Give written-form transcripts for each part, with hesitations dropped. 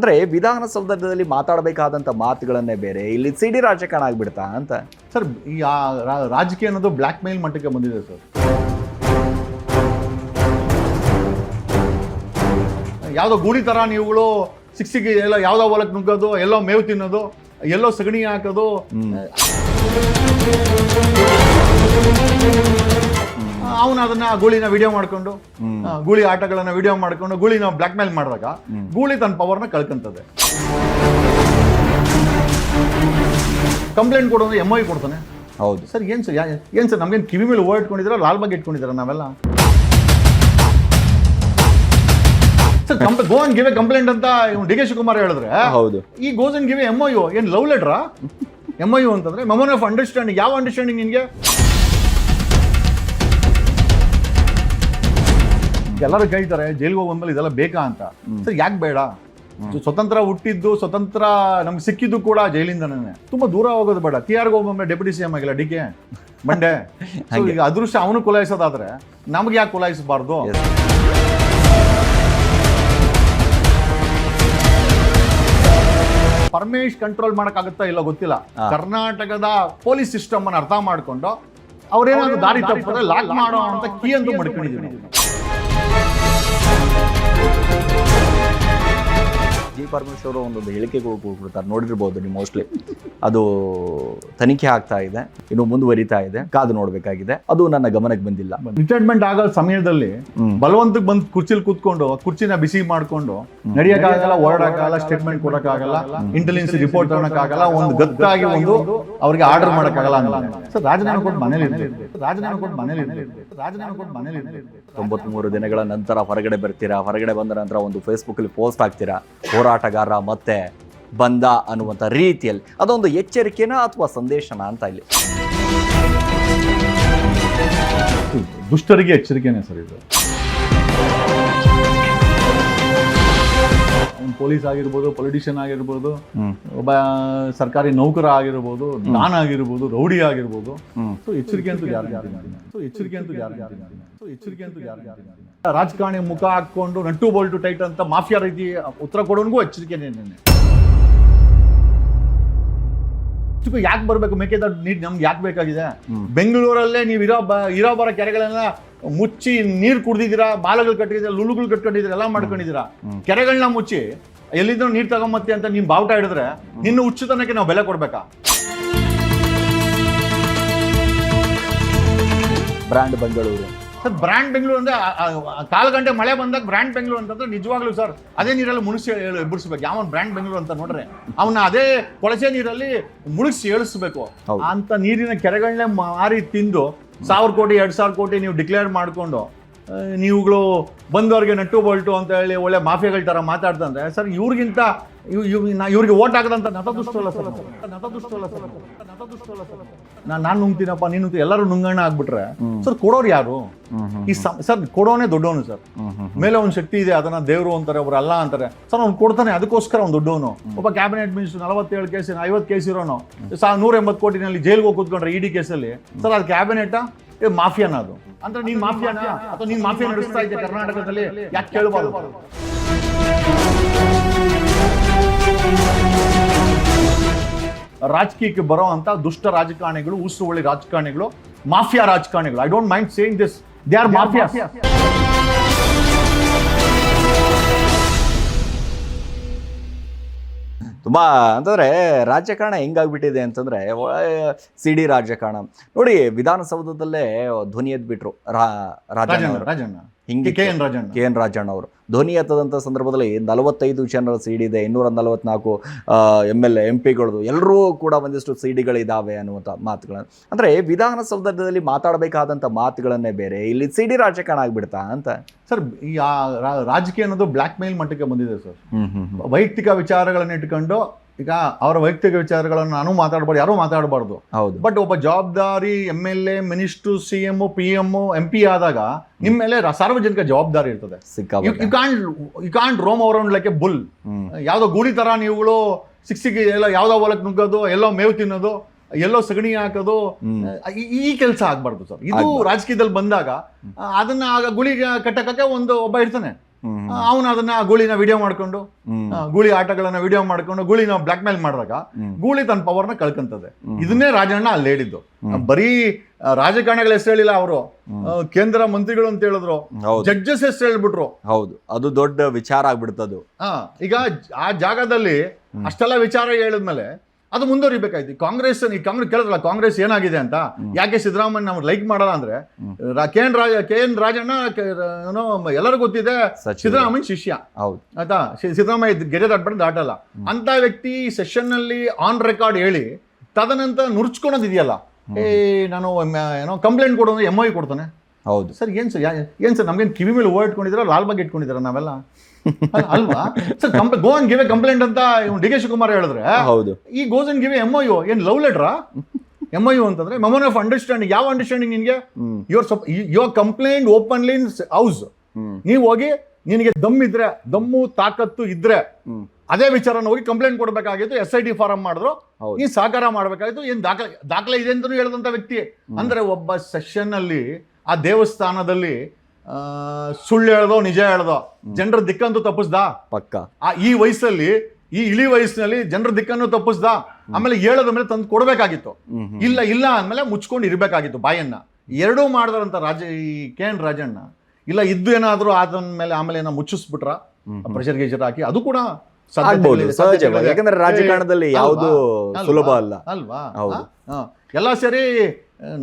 ಅಂದರೆ ವಿಧಾನಸೌಧದಲ್ಲಿ ಮಾತಾಡಬೇಕಾದಂಥ ಮಾತುಗಳನ್ನೇ ಬೇರೆ, ಇಲ್ಲಿ ಸಿಡಿ ರಾಜಕಾರಣ ಆಗಿಬಿಡ್ತಾ ಅಂತ. ಸರ್ ಈ ರಾಜಕೀಯ ಅನ್ನೋದು ಬ್ಲ್ಯಾಕ್ ಮೇಲ್ ಮಟ್ಟಕ್ಕೆ ಬಂದಿದೆ ಸರ್. ಯಾವುದೋ ಗೂಳಿ ಥರ ನೀವುಗಳು ಸಿಕ್ಸಿಗೆ ಎಲ್ಲ ಯಾವುದೋ ಹೊಲಕ್ಕೆ ನುಗ್ಗೋದು, ಎಲ್ಲೋ ಮೇವು ತಿನ್ನೋದು, ಎಲ್ಲೋ ಸಗಣಿ ಹಾಕೋದು, ಅವನು ಅದನ್ನ ಗೂಳಿನ ವಿಡಿಯೋ ಮಾಡ್ಕೊಂಡು ಗೂಳಿ ಆಟಗಳನ್ನ ವಿಡಿಯೋ ಮಾಡ್ಕೊಂಡು ಗೂಳಿನ ಬ್ಲ್ಯಾಕ್ ಮೇಲ್ ಮಾಡಿದಾಗ ಗೂಳಿ ತನ್ನ ಪವರ್ನ ಕಳ್ಕೊಂತದೆ. ಕಂಪ್ಲೇಂಟ್ ಕೊಡೋದು MI ಕೊಡ್ತಾನೆ. ಹೌದು ಸರ್, ಏನ್ ಸರ್ ನಮ್ಗೇನು ಕಿವಿ ಮೇಲೆ ಓಡ್ ಇಟ್ಕೊಂಡಿದ್ದೀರಾ, ಲಾಲ್ ಬಾಗ್ ಇಟ್ಕೊಂಡಿದ್ದೀರಾ ನಾವೆಲ್ಲ? Sir go and give A complaint ಅಂತ DK ಶಿವಕುಮಾರ್ ಹೇಳಿದ್ರೆ, ಹೌದು, ಈ goes and give A MOU ಏನ್ ಲವ್ ಲೆಟ್ರಾ? MOU ಅಂತಂದ್ರೆ ಮೆಮೊರಿ ಆಫ್ ಅಂಡರ್ಸ್ಟ್ಯಾಂಡಿಂಗ್. ಯಾವ ಅಂಡರ್ಸ್ಟ್ಯಾಂಡಿಂಗ್ ನಿನ್ಗೆ? ಎಲ್ಲರೂ ಕೇಳ್ತಾರೆ ಜೈಲ್ಗೆ ಹೋಗಿ ಬಂದ್ಮೇಲೆ ಇದೆಲ್ಲ ಬೇಕಾ ಅಂತ. ಸರ್ ಯಾಕೆ ಬೇಡ? ಸ್ವತಂತ್ರ ಹುಟ್ಟಿದ್ದು, ಸ್ವತಂತ್ರ ನಮ್ಗೆ ಸಿಕ್ಕಿದ್ದು ಕೂಡ ಜೈಲಿಂದನೇ. ತುಂಬಾ ದೂರ ಹೋಗೋದು ಬೇಡ. TRಗೆ ಹೋಗ್ಬಂದ್ರೆ ಡೆಪ್ಯೂಟಿ CM ಆಗಿಲ್ಲ DK ಮಂಡೆ. ಈಗ ಅದೃಷ್ಟ ಅವನು ಕುಲಾಯಿಸೋದಾದ್ರೆ ನಮ್ಗೆ ಯಾಕೆ ಕುಲಾಯಿಸಬಾರ್ದು? ಪರಮೇಶ್ ಕಂಟ್ರೋಲ್ ಮಾಡಕ್ಕಾಗುತ್ತಾ ಇಲ್ಲ ಗೊತ್ತಿಲ್ಲ. ಕರ್ನಾಟಕದ ಪೊಲೀಸ್ ಸಿಸ್ಟಮ್ ಅನ್ನು ಅರ್ಥ ಮಾಡ್ಕೊಂಡು ಅವ್ರೇನಾದ್ರು ದಾರಿ ತಪ್ಪಿದ್ರೆ ಲಾಕ್ ಮಾಡೋ ಅಂತ ಕೀ ಅಂತೂ ಮಾಡ್ಕೊಂಡಿದ್ದೀವಿ. ಜಿ ಪರಮೇಶ್ವರ್ ಒಂದೊಂದು ಹೇಳಿಕೆಗಳು ಕೊಡ್ತಾರೆ, ನೋಡಿರ್ಬೋದು ನೀವು ಮೋಸ್ಟ್ಲಿ. ಅದು ತನಿಖೆ ಆಗ್ತಾ ಇದೆ, ಇನ್ನು ಮುಂದುವರಿತಾ ಇದೆ, ಕಾದು ನೋಡ್ಬೇಕಾಗಿದೆ. ಅದು ನನ್ನ ಗಮನಕ್ಕೆ ಬಂದಿಲ್ಲ. ರಿಟೈರ್ಮೆಂಟ್ ಆಗೋ ಸಮಯದಲ್ಲಿ ಬಲವಂತಕ್ಕೆ ಬಂದು ಕುರ್ಚಿಲಿ ಕೂತ್ಕೊಂಡು ಕುರ್ಚಿನ ಬಿಸಿ ಮಾಡ್ಕೊಂಡು ನಡೆಯಕ್ಕಾಗಲ್ಲ, ಓಡಾಡಕ್ಕಾಗಲ್ಲ, ಸ್ಟೇಟ್ಮೆಂಟ್ ಕೊಡಕ್ಕಾಗಲ್ಲ, ಇಂಟೆಲಿಜೆನ್ಸ್ ರಿಪೋರ್ಟ್ ತಗೊಳಕ್ಕಾಗಲ್ಲ, ಒಂದು ಗತ್ತಾಗಿ ಒಂದು ಅವ್ರಿಗೆ ಆರ್ಡರ್ ಮಾಡಕ್ಕಾಗಲ್ಲ. ಸರ್ ರಾಜೀನಾಮೆ ಕೊಟ್ಟು ಮನೇಲಿ ಇರ್ತೀರಿ. 93 ದಿನಗಳ ನಂತರ ಹೊರಗಡೆ ಬರ್ತೀರಾ. ಹೊರಗಡೆ ಬಂದ ನಂತರ ಒಂದು ಫೇಸ್ಬುಕ್ಕಲ್ಲಿ ಪೋಸ್ಟ್ ಹಾಕ್ತೀರಾ, ಹೋರಾಟಗಾರ ಮತ್ತೆ ಬಂದ ಅನ್ನುವಂಥ ರೀತಿಯಲ್ಲಿ. ಅದೊಂದು ಎಚ್ಚರಿಕೆನಾ ಅಥವಾ ಸಂದೇಶನ ಅಂತ ಇಲ್ಲಿ? ದುಷ್ಟರಿಗೆ ಎಚ್ಚರಿಕೆನೇ ಸರ್ ಇದು. ಪೊಲೀಸ್ ಆಗಿರ್ಬೋದು, ಪೊಲಿಟಿಷಿಯನ್ ಆಗಿರ್ಬೋದು, ಒಬ್ಬ ಸರ್ಕಾರಿ ನೌಕರ ಆಗಿರ್ಬೋದು, ನಾನ್ ಆಗಿರ್ಬೋದು, ರೌಡಿ ಆಗಿರ್ಬೋದು. ಸೊ ಎಚ್ಚರಿಕೆ ಅಂತೂ ರಾಜಕಾರಣಿ ಮುಖ ಹಾಕೊಂಡು ನಟ್ಟು ಬೋಲ್ಟು ಟೈಟ್ ಅಂತ ಮಾಫಿಯಾ ರೀತಿ ಉತ್ತರ ಕೊಡೋನ್ಗೂ ಎಚ್ಚರಿಕೆನೇ. ಯಾಕೆ ಬರ್ಬೇಕು ಮೇಕೆದಾಟು ನೀರು? ನಮ್ಗೆ ಯಾಕೆ ಬೇಕಾಗಿದೆ? ಬೆಂಗಳೂರಲ್ಲೇ ನೀವು ಇರೋ ಬರೋ ಕೆರೆಗಳನ್ನ ಮುಚ್ಚಿ ನೀರು ಕುಡ್ದಿದ್ದೀರಾ, ಬಾಲಗಳು ಕಟ್ಟಿದ್ದೀರಾ, ಲುಲುಗಳು ಕಟ್ಕೊಂಡಿದ್ದೀರಾ, ಎಲ್ಲ ಮಾಡ್ಕೊಂಡಿದ್ದೀರಾ. ಕೆರೆಗಳನ್ನ ಮುಚ್ಚಿ ಎಲ್ಲಿದ್ರು ನೀರು ತಗೊಂಬತ್ತಿ ಅಂತ ನೀನ್ ಬಾವುಟ ಹಿಡಿದ್ರೆ ನಿನ್ನ ಹುಚ್ಚುತನಕ್ಕೆ ನಾವು ಬೆಲೆ ಕೊಡ್ಬೇಕಾ? Brand Bengaluru sir, brand Bengaluru ಅಂದ್ರೆ ಕಾಲು ಗಂಟೆ ಮಳೆ ಬಂದಾಗ ಬ್ರ್ಯಾಂಡ್ ಬೆಂಗಳೂರು ಅಂತಂದ್ರೆ ನಿಜವಾಗ್ಲೂ ಸರ್ ಅದೇ ನೀರಲ್ಲಿ ಮುಳುಗಿಸಿ ಎಬ್ಬರಿಸ್ಬೇಕು. ಯಾವನ್ ಬ್ರ್ಯಾಂಡ್ ಬೆಂಗಳೂರು ಅಂತ ನೋಡ್ರೆ ಅವನ್ನ ಅದೇ ಕೊಳಚೆ ನೀರಲ್ಲಿ ಮುಳುಗಿಸಿ ಏಳಿಸ್ಬೇಕು. ಅಂತ ನೀರಿನ ಕೆರೆಗಳನ್ನೇ ಮಾರಿ ತಿಂದು 1000 ಕೋಟಿ 2000 ಕೋಟಿ ನೀವು ಡಿಕ್ಲೇರ್ ಮಾಡ್ಕೊಂಡು ನೀವುಗಳು ಬಂದವ್ರಿಗೆ ನಟ್ಟು ಬೋಲ್ಟು ಅಂತ ಹೇಳಿ ಒಳ್ಳೆ ಮಾಫಿಯಾಗಳ ತರ ಮಾತಾಡ್ತಂದ್ರೆ ಸರ್, ಇವ್ರಿಗಿಂತ ಇವ್ರಿಗೆ ಓಟ್ ಹಾಕದಂತ ನತದುಷ್ಟಲ್ಲ ಸರ್. ನಾನು ನುಂಗ್ತೀನಪ್ಪ, ನೀನು ಎಲ್ಲರೂ ನುಂಗಣ್ಣ ಆಗ್ಬಿಟ್ರೆ ಸರ್ ಕೊಡೋರು ಯಾರು? ಈ ಸರ್ ಕೊಡೋನೇ ದೊಡ್ಡವನು ಸರ್. ಮೇಲೆ ಒಂದು ಶಕ್ತಿ ಇದೆ, ಅದನ್ನ ದೇವರು ಅಂತಾರೆ, ಒಬ್ರು ಅಲ್ಲ ಅಂತಾರೆ. ಸರ್ ಅವ್ನು ಕೊಡ್ತಾನೆ, ಅದಕ್ಕೋಸ್ಕರ ಅವ್ನು ದೊಡ್ಡವನು. ಒಬ್ಬ ಕ್ಯಾಬಿನೆಟ್ ಮಿನಿಸ್ಟರ್ 47 ಕೇಸ್ 50 ಕೇಸ್ ಇರೋನು 180 ಕೋಟಿನಲ್ಲಿ ಜೈಲ್ಗೆ ಹೋಗಿ ಕೂತ್ಕೊಂಡ್ರೆ ED ಕೇಸಲ್ಲಿ. ಸರ್ ಅದು ಕ್ಯಾಬಿನೆಟ್ ಮಾಫಿಯಾನ? ಅದು ಅಂದ್ರೆ ನೀನ್ ಮಾಫಿಯಾನ ಅಥವಾ ನೀನ್ ಮಾಫಿಯಾ ನಡೆಸ್ತಾ ಇದ್ದೆ ಕರ್ನಾಟಕದಲ್ಲಿ? ಯಾಕೆ ಕೇಳಬಾರ್ದು? ರಾಜಕೀಯಕ್ಕೆ ಬರೋ ಅಂತ ದುಷ್ಟ ರಾಜಕಾರಣಿಗಳು, ಉಸುವಳಿ ರಾಜಕಾರಣಿಗಳು, ಮಾಫಿಯಾ ರಾಜಕಾರಣಿಗಳು. I don't mind saying this, they R mafia. ತುಂಬ ಅಂತಂದರೆ ರಾಜಕಾರಣ ಹೆಂಗಾಗ್ಬಿಟ್ಟಿದೆ ಅಂತಂದರೆ ಸಿಡಿ ರಾಜಕಾರಣ ನೋಡಿ. ವಿಧಾನಸೌಧದಲ್ಲೇ ಧ್ವನಿ ಎದ್ಬಿಟ್ರು ರಾಜಣ್ಣ. ಹಿಂಗೆ ಕೆ ಎನ್ ರಾಜಣ್ಣ ಅವರು ಧ್ವನಿ ಎತ್ತದಂಥ ಸಂದರ್ಭದಲ್ಲಿ 45 ಚಾನಲ್ ಸಿಡಿ ಇದೆ, 244 MLA MP ಗಳದು ಎಲ್ಲರೂ ಕೂಡ ಒಂದಿಷ್ಟು ಸಿಡಿಗಳಿದ್ದಾವೆ ಅನ್ನುವಂಥ ಮಾತುಗಳನ್ನು. ಅಂದರೆ ವಿಧಾನಸೌಧದಲ್ಲಿ ಮಾತಾಡಬೇಕಾದಂಥ ಮಾತುಗಳನ್ನೇ ಬೇರೆ, ಇಲ್ಲಿ ಸಿಡಿ ರಾಜಕಾರಣ ಆಗಿಬಿಡ್ತಾ ಅಂತ. ಸರ್ ಈ ರಾಜಕೀಯ ಅನ್ನೋದು ಬ್ಲ್ಯಾಕ್ ಮೇಲ್ ಮಟ್ಟಕ್ಕೆ ಬಂದಿದೆ ಸರ್. ವೈಯಕ್ತಿಕ ವಿಚಾರಗಳನ್ನ ಇಟ್ಕೊಂಡು ಈಗ ಅವರ ವೈಯಕ್ತಿಕ ವಿಚಾರಗಳನ್ನು ನಾನು ಮಾತಾಡಬಾರ್ದು, ಯಾರೂ ಮಾತಾಡಬಾರ್ದು. ಹೌದು. ಬಟ್ ಒಬ್ಬ ಜವಾಬ್ದಾರಿ MLA, minister, CM, PM, MP ಆದಾಗ ನಿಮ್ಮ ಮೇಲೆ ಸಾರ್ವಜನಿಕ ಜವಾಬ್ದಾರಿ ಇರ್ತದೆ. You can't roam around like a bull. ಯಾವ್ದೋ ಗೂಳಿ ತರ ನೀವುಗಳು ಸಿಕ್ಸಿಗೆ ಎಲ್ಲ ಯಾವ್ದೋ ಹೊಲಕ್ಕೆ ನುಗ್ಗೋದು, ಎಲ್ಲೋ ಮೇವು ತಿನ್ನೋದು, ಎಲ್ಲೋ ಸಗಣಿ ಹಾಕೋದು, ಈ ಕೆಲಸ ಆಗ್ಬಾರ್ದು ಸರ್. ಇದು ರಾಜಕೀಯದಲ್ಲಿ ಬಂದಾಗ ಅದನ್ನ ಗುಳಿಗೆ ಕಟ್ಟಕ್ಕೆ ಒಬ್ಬ ಇರ್ತಾನೆ. ಅವನು ಅದನ್ನ ಗೂಳಿನ ವಿಡಿಯೋ ಮಾಡ್ಕೊಂಡು ಗೂಳಿ ಆಟಗಳನ್ನ ವಿಡಿಯೋ ಮಾಡ್ಕೊಂಡು ಗೂಳಿನ ಬ್ಲಾಕ್ ಮೇಲ್ ಮಾಡಿದಾಗ ಗೂಳಿ ತನ್ನ ಪವರ್ನ ಕಳ್ಕೊಂತದೆ. ಇದನ್ನೇ ರಾಜಣ್ಣ ಅಲ್ಲಿ ಹೇಳಿದ್ದು. ಬರೀ ರಾಜಕಾರಣಿಗಳ ಹೆಸರು ಹೇಳಿಲ್ಲ ಅವರು, ಕೇಂದ್ರ ಮಂತ್ರಿಗಳು ಅಂತ ಹೇಳಿದ್ರು, ಜಡ್ಜಸ್ ಹೆಸರು ಹೇಳ್ಬಿಟ್ರು. ಹೌದು, ಅದು ದೊಡ್ಡ ವಿಚಾರ ಆಗ್ಬಿಡ್ತದು. ಈಗ ಆ ಜಾಗದಲ್ಲಿ ಅಷ್ಟೆಲ್ಲ ವಿಚಾರ ಹೇಳಿದ್ಮೇಲೆ ಅದು ಮುಂದುವರಿಬೇಕಾಯ್ತು. ಕಾಂಗ್ರೆಸ್ ಕೇಳಿದ್ರಲ್ಲ ಕಾಂಗ್ರೆಸ್ ಏನಾಗಿದೆ ಅಂತ, ಯಾಕೆ ಸಿದ್ದರಾಮಯ್ಯ ನಾವು ಲೈಕ್ ಮಾಡಲ್ಲ ಅಂದ್ರೆ, ಕೆ ಎನ್ ರಾಜಣ್ಣ ಎಲ್ಲರಿಗೂ ಗೊತ್ತಿದೆ ಸಿದ್ದರಾಮಯ್ಯ ಶಿಷ್ಯ. ಆಯ್ತಾ, ಸಿದ್ದರಾಮಯ್ಯ ಗೆರೆ ದಾಟಲ್ಲ ಅಂತ ವ್ಯಕ್ತಿ ಸೆಷನ್ ನಲ್ಲಿ ಆನ್ ರೆಕಾರ್ಡ್ ಹೇಳಿ ತದನಂತರ ನುರ್ಚ್ಕೊಳೋದಿದೆಯಲ್ಲ, ನಾನು ಏನೋ ಕಂಪ್ಲೇಂಟ್ ಕೊಡೋದು MOI ಕೊಡ್ತಾನೆ. ಹೌದು ಸರ್, ಏನ್ ಸರ್ ನಮ್ಗೇನು ಕಿವಿ ಮೇಲೆ ಓ ಇಟ್ಕೊಂಡಿದ್ದೀರಾ, ಲಾಲ್ ಬಾಗ್ ಇಟ್ಕೊಂಡಿದ್ದೀರಾ ನಾವೆಲ್ಲ ಅಲ್ವಾ sir? Go and give A complaint ಅಂತ DK ಶಿವಕುಮಾರ್ ಹೇಳಿದ್ರೆ, ಹೌದು, ಈ goes and give A MOU. ಏನ್ ಲವ್ ಲೆಟ್ರಾ MOU ಅಂತಂದ್ರೆ? Memory of understanding. ಯಾವ ಅಂಡರ್ಸ್ಟ್ಯಾಂಡಿಂಗ್ ನಿನ್ಗೆ? Your complaint openly in house. ನೀವು ಹೋಗಿ ನಿನಗೆ ದಮ್ಮು ತಾಕತ್ತು ಇದ್ರೆ ಅದೇ ವಿಚಾರನ ಹೋಗಿ ಕಂಪ್ಲೇಂಟ್ ಕೊಡ್ಬೇಕಾಗಿತ್ತು. SIT ಫಾರಂ ಮಾಡಿದ್ರು, ನೀನ್ ಸಹಕಾರ ಮಾಡ್ಬೇಕಾಗಿತ್ತು. ಏನ್ ದಾಖಲೆ ಇದೆ ಅಂತ ಹೇಳಿದಂತ ವ್ಯಕ್ತಿ ಅಂದ್ರೆ, ಒಬ್ಬ ಸೆಷನ್ ಅಲ್ಲಿ ಆ ದೇವಸ್ಥಾನದಲ್ಲಿ ಸುಳ್ಳು ಹೇಳ್ದೋ ನಿಜ ಹೇಳ್ದೋ ಜನರ ದಿಕ್ಕಂತೂ ತಪ್ಪಿಸ್ದ ಪಕ್ಕ. ಈ ವಯಸ್ಸಲ್ಲಿ, ಈ ಇಳಿ ವಯಸ್ಸಿನಲ್ಲಿ ಜನರ ದಿಕ್ಕನ್ನು ತಪ್ಪಿಸ್ದ. ಆಮೇಲೆ ಹೇಳೋದ ಮೇಲೆ ತಂದು ಕೊಡ್ಬೇಕಾಗಿತ್ತು. ಇಲ್ಲ ಅಂದ್ಮೇಲೆ ಮುಚ್ಕೊಂಡು ಇರ್ಬೇಕಾಗಿತ್ತು ಬಾಯನ್ನ. ಎರಡೂ ಮಾಡಿದ್ರಂತ ಈ KN ರಾಜಣ್ಣ. ಇಲ್ಲ ಇದ್ದು ಏನಾದ್ರು ಆದ್ಮೇಲೆ ಆಮೇಲೆ ಏನೋ ಮುಚ್ಚಿಸ್ಬಿಟ್ರ ಪ್ರೆಷರ್ ಗೀಜರ್ ಹಾಕಿ, ಅದು ಕೂಡ ಯಾಕಂದ್ರೆ ರಾಜಕಾರಣದಲ್ಲಿ ಯಾವುದು ಸುಲಭ ಅಲ್ಲ ಅಲ್ವಾ? ಎಲ್ಲ ಸೇರಿ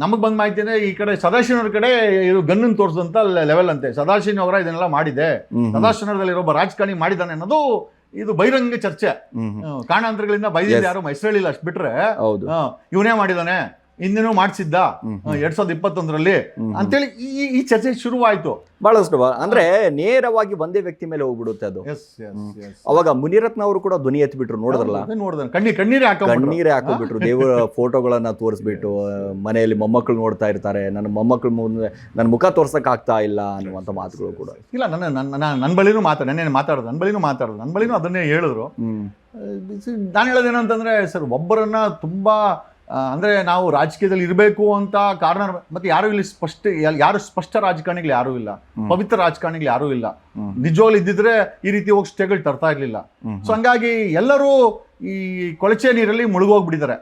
ನಮಗ್ ಬಂದ್ ಮಾಹಿತಿ ಅಂದ್ರೆ, ಈ ಕಡೆ ಸದಾಶಿವನವ್ರ ಕಡೆ ಇದು ಗನ್ನನ್ ತೋರಿಸಿದಂತ ಲೆವೆಲ್ ಅಂತೆ. ಸದಾಶಿವನವರ ಇದನ್ನೆಲ್ಲ ಮಾಡಿದೆ, ಸದಾಶಿವನಗರದಲ್ಲಿ ಒಬ್ಬ ರಾಜಕಾರಣಿ ಮಾಡಿದ್ದಾನೆ ಅನ್ನೋದು ಇದು ಬಹಿರಂಗ ಚರ್ಚೆ. ಕಾರಣಾಂತರಗಳಿಂದ ಬೈದಿದ್ದ ಯಾರು ಹೆಸರು ಹೇಳಿಲ್ಲ, ಅಷ್ಟು ಬಿಟ್ರೆ ಇವನೇ ಮಾಡಿದಾನೆ, ಇನ್ನೇನು ಮಾಡಿಸಿದ್ದ 2021ರಲ್ಲಿ ಅಂತೇಳಿ ಈ ಚರ್ಚೆ ಶುರುವಾಯ್ತು. ಬಹಳಷ್ಟು ಅಂದ್ರೆ ನೇರವಾಗಿ ಒಂದೇ ವ್ಯಕ್ತಿ ಮೇಲೆ ಹೋಗ್ಬಿಡುತ್ತೆ ಅದು. ಅವಾಗ ಮುನಿರತ್ನ ಅವರು ಕೂಡ ಧ್ವನಿ ಎತ್ಬಿಟ್ರು, ನೋಡಿದ್ರಲ್ಲ? ಕಣ್ಣೀರೇ ಹಾಕೋಬಿಟ್ರು. ದೇವರ ಫೋಟೋಗಳನ್ನ ತೋರಿಸ್ಬಿಟ್ಟು, ಮನೆಯಲ್ಲಿ ಮೊಮ್ಮಕ್ಕಳು ನೋಡ್ತಾ ಇರ್ತಾರೆ, ನನ್ನ ಮೊಮ್ಮಕ್ಕಳು ಮುಂದೆ ನನ್ನ ಮುಖ ತೋರ್ಸಕ್ ಆಗ್ತಾ ಇಲ್ಲ ಅನ್ನುವಂತ ಮಾತುಗಳು ಕೂಡ. ಇಲ್ಲ, ನನ್ನ ಬಳಿನೂ ನನ್ನ ಬಳಿನೂ ಅದನ್ನೇ ಹೇಳಿದ್ರು. ನಾನು ಹೇಳೋದೇನಂತಂದ್ರೆ ಸರ್, ಒಬ್ಬರನ್ನ ತುಂಬಾ ಅಂದ್ರೆ ನಾವು ರಾಜಕೀಯದಲ್ಲಿ ಇರಬೇಕು ಅಂತ ಕಾರಣ, ಮತ್ತೆ ಯಾರು ಸ್ಪಷ್ಟ ರಾಜಕಾರಣಿಗಳು ಯಾರು ಇಲ್ಲ, ಪವಿತ್ರ ರಾಜಕಾರಣಿಗಳು ಯಾರು ಇಲ್ಲ. ನಿಜವಾಗ್ಲು ಇದ್ದಿದ್ರೆ ಈ ರೀತಿ ಹೋಗಿ ಸ್ಟೇಗಳು ತರ್ತಾ ಇರ್ಲಿಲ್ಲ. ಸೊ ಹಂಗಾಗಿ ಎಲ್ಲರೂ ಈ ಕೊಳಚೆ ನೀರಲ್ಲಿ ಮುಳುಗೋಗ್ಬಿಟ್ಟಿದ್ದಾರೆ.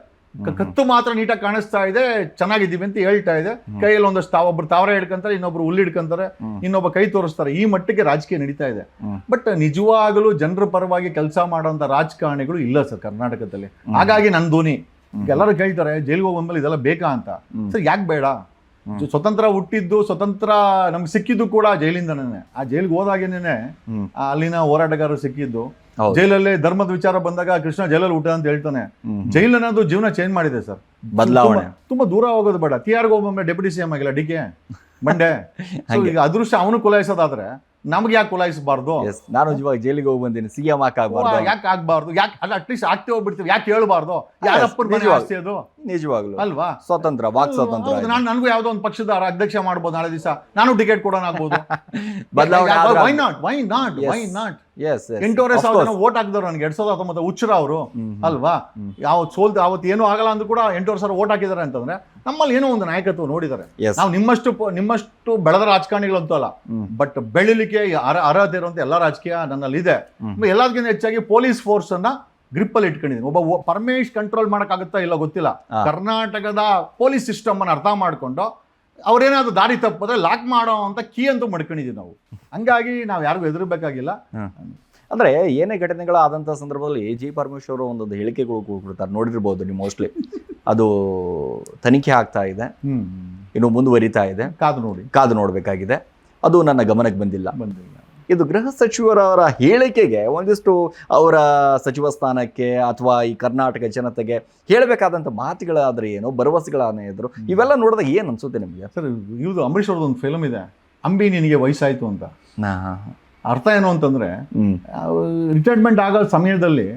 ಕತ್ತು ಮಾತ್ರ ನೀಟಾಗಿ ಕಾಣಿಸ್ತಾ ಇದೆ, ಚೆನ್ನಾಗಿದ್ದೀವಿ ಅಂತ ಹೇಳ್ತಾ ಇದೆ. ಕೈಯಲ್ಲಿ ಒಂದಷ್ಟು ಒಬ್ರು ತಾವರೆ ಹಿಡ್ಕೊಂತಾರೆ, ಇನ್ನೊಬ್ರು ಹುಲ್ಲು ಹಿಡ್ಕೊಂತಾರೆ, ಇನ್ನೊಬ್ಬ ಕೈ ತೋರಿಸ್ತಾರೆ. ಈ ಮಟ್ಟಿಗೆ ರಾಜಕೀಯ ನಡೀತಾ ಇದೆ. ಬಟ್ ನಿಜವಾಗಲೂ ಜನರ ಪರವಾಗಿ ಕೆಲಸ ಮಾಡುವಂತ ರಾಜಕಾರಣಿಗಳು ಇಲ್ಲ ಸರ್ ಕರ್ನಾಟಕದಲ್ಲಿ. ಹಾಗಾಗಿ ನನ್ನ ಧ್ವನಿ ಎಲ್ಲರೂ ಕೇಳ್ತಾರೆ, ಜೈಲಿಗೆ ಹೋಗಿ ಬಂದ್ಮೇಲೆ ಇದೆಲ್ಲ ಬೇಕಾ ಅಂತ. ಸರ್, ಯಾಕೆ ಬೇಡ? ಸ್ವತಂತ್ರ ಹುಟ್ಟಿದ್ದು, ಸ್ವತಂತ್ರ ನಮ್ಗೆ ಸಿಕ್ಕಿದ್ದು ಕೂಡ ಜೈಲಿಂದನೇ. ಆ ಜೈಲಿಗೆ ಹೋದಾಗೇನೆ ಅಲ್ಲಿನ ಹೋರಾಟಗಾರರು ಸಿಕ್ಕಿದ್ದು. ಜೈಲಲ್ಲಿ ಧರ್ಮದ ವಿಚಾರ ಬಂದಾಗ ಕೃಷ್ಣ ಜೈಲಲ್ಲಿ ಹುಟ್ಟ ಅಂತ ಹೇಳ್ತಾನೆ. ಜೈಲ್ ಅನ್ನೋದು ಜೀವನ ಚೇಂಜ್ ಮಾಡಿದೆ ಸರ್. ಬದಲಾವಣೆ ತುಂಬಾ ದೂರ ಹೋಗೋದು ಬೇಡ. TR ಹೋಗ್ಬಂದ್ರೆ ಡೆಪ್ಯೂಟಿ CM ಆಗಿಲ್ಲ DK ಮಂಡೆ. ಈಗ ಅದೃಷ್ಟ ಅವನು ಕುಲಾಯಿಸೋದಾದ್ರೆ ನಮ್ಗೆ ಯಾಕೆ ಕುಲಾಯಿಸಬಾರ್ದು? ನಾನು ನಿಜವಾಗಿ ಜೈಲಿಗೆ ಹೋಗಿ ಬಂದೀನಿ, CM ಯಾಕೆ ಆಗ್ಬಾರ್ದು? ಯಾಕೆ ಅಟ್ಲೀಸ್ಟ್ ಆಗ್ತೇ ಹೋಗ್ಬಿಡ್ತೀವಿ, ಯಾಕೆ ಹೇಳ್ಬಾರ್ದು? ಯಾರಪ್ಪನ ಆಸ್ತಿ ಅದು? ನಿಜವಾಗ್ಲು ಅಲ್ವಾ? ಸ್ವತಂತ್ರ, ವಾಕ್ ಸ್ವತಂತ್ರ. ನನಗೂ ಯಾವ್ದೋ ಒಂದು ಪಕ್ಷದ ಅಧ್ಯಕ್ಷ ಮಾಡ್ಬೋದು ನಾಳೆ ದಿವಸ, ನಾನು ಟಿಕೆಟ್ ಕೊಡೋಣ ಆಗ್ಬೋದು. ವೈ ನಾಟ್ 8,500 ಜನ ವೋಟ್ ಹಾಕಿದವ್ರು ನನಗೆ 2019 ಹುಚ್ಚರ ಅವರು ಅಲ್ವಾ? ಅವತ್ತು ಏನೂ ಆಗಲ್ಲ ಅಂದ್ರೂ ಕೂಡ 8,500 ವೋಟ್ ಹಾಕಿದ್ದಾರೆ ಅಂತಂದ್ರೆ ನಮ್ಮಲ್ಲಿ ಏನೋ ಒಂದು ನಾಯಕತ್ವ ನೋಡಿದ್ದಾರೆ. ನಾವು ನಿಮ್ಮಷ್ಟು ಬೆಳೆದ ರಾಜಕಾರಣಿಗಳು ಅಂತೂ ಅಲ್ಲ, ಬಟ್ ಬೆಳಿಲಿಕ್ಕೆ ಅರ್ಹತೆ ಇರುವಂತ ಎಲ್ಲಾ ರಾಜಕೀಯ ನನ್ನಲ್ಲಿ ಇದೆ. ಎಲ್ಲದಕ್ಕಿಂತ ಹೆಚ್ಚಾಗಿ ಪೊಲೀಸ್ ಫೋರ್ಸ್ ಅನ್ನ ಗ್ರಿಪ್ ಅಲ್ಲಿ ಇಟ್ಕೊಂಡಿದ್ದೀನಿ. ಒಬ್ಬ ಪರಮೇಶ್ ಕಂಟ್ರೋಲ್ ಮಾಡಕ್ಕಾಗುತ್ತಾ ಇಲ್ಲ ಗೊತ್ತಿಲ್ಲ. ಕರ್ನಾಟಕದ ಪೊಲೀಸ್ ಸಿಸ್ಟಮ್ ಅನ್ನು ಅರ್ಥ ಮಾಡ್ಕೊಂಡು ಅವ್ರೇನಾದ್ರು ದಾರಿ ತಪ್ಪಿದ್ರೆ ಲಾಕ್ ಮಾಡೋ ಅಂತ ಕೀ ಅಂತೂ ಮಾಡ್ಕೊಂಡಿದೀವಿ ನಾವು. ಹಂಗಾಗಿ ನಾವು ಯಾರಿಗೂ ಹೆದರ್ಬೇಕಾಗಿಲ್ಲ. ಅಂದ್ರೆ ಏನೇ ಘಟನೆಗಳಾದಂಥ ಸಂದರ್ಭದಲ್ಲಿ G. ಪರಮೇಶ್ವರ್ ಒಂದೊಂದು ಹೇಳಿಕೆಗಳು ಕೊಡ್ತಾರೆ, ನೋಡಿರ್ಬೋದು ನೀವು ಮೋಸ್ಟ್ಲಿ. ಅದು ತನಿಖೆ ಆಗ್ತಾ ಇದೆ, ಇನ್ನು ಮುಂದುವರಿತಾ ಇದೆ, ಕಾದು ನೋಡಬೇಕಾಗಿದೆ. ಅದು ನನ್ನ ಗಮನಕ್ಕೆ ಬಂದಿಲ್ಲ. ಇದು ಗೃಹ ಸಚಿವರವರ ಹೇಳಿಕೆಗೆ ಒಂದಿಷ್ಟು ಅವರ ಸಚಿವ ಸ್ಥಾನಕ್ಕೆ ಅಥವಾ ಈ ಕರ್ನಾಟಕ ಜನತೆಗೆ ಹೇಳಬೇಕಾದಂಥ ಮಾತುಗಳಾದ್ರೆ ಏನೋ, ಭರವಸೆಗಳಾದ್ರು, ಇವೆಲ್ಲ ನೋಡಿದಾಗ ಏನು ಅನ್ಸುತ್ತೆ ನಿಮಗೆ? ಸರ್, ಇದು ಅಂಬರೀಷ್ ಅವ್ರದ್ದು ಒಂದು ಫಿಲ್ಮ್ ಇದೆ, ಅಂಬಿ ನಿನಗೆ ವಯಸ್ಸಾಯ್ತು ಅಂತ. ಅರ್ಥ ಏನು ಅಂತಂದ್ರೆ, ರಿಟೈರ್ಮೆಂಟ್ ಆಗೋ ಸಮಯದಲ್ಲಿ